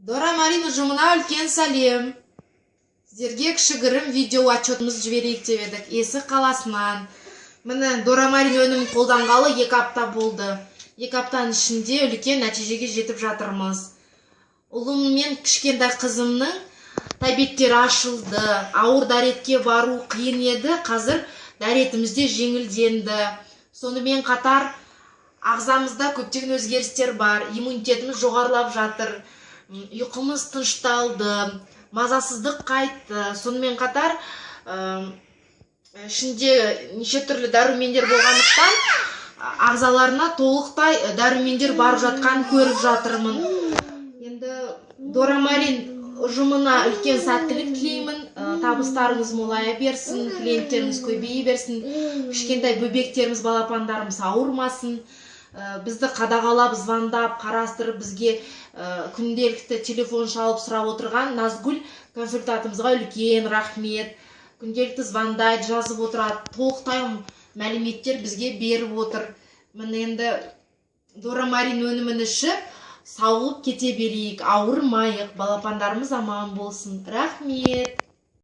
Дора Марин ұжымына үлкен сәлем. Сіздерге кішігірім видео отчетымыз жіберейік деп едік. Есік қаласынан. Міне Дора Марин өнімін қолданғалы 2 апта болды. 2 аптаның ішінде үлкен нәтижеге жетіп жатырмыз. Ұлым мен кішкентай қызымның тәбеттері ашылды. Ауыр дәретке бару қиын еді, қазір дәретімізде жеңілденді. Сонымен қатар ағзамызда көптеген өзгерістер бар. Иммунитетіміз жоғарылап жатыр. Ұйқымыз тынышталды, мазасыздық қайтты. Сонымен қатар ішінде неше түрлі дәрумендер болғандықтан ағзаларына толықтай дәрумендер барып жатқан көріп жатырмын. Енді Дора Марин ұжымына үлкен сәттілік тілеймін. Табыстарыңыз молая берсін, клиенттеріміз көбейе берсін, кішкентай бөбектеріміз, балапандарымыз ауырмасын. Бізді қадағалап, звондап, қарастырып, бізге күнделікті телефон шалып сұрап отырған Назгүл консультатымызға үлкен рахмет. Күнделікті звондайды, жазып отырады, толықтай мәліметтер бізге беріп отыр. Міне енді Дора Марин өнімін ішіп, сауығып кете берейік, ауырмайық, балапандарымыз аман болсын. Рахмет.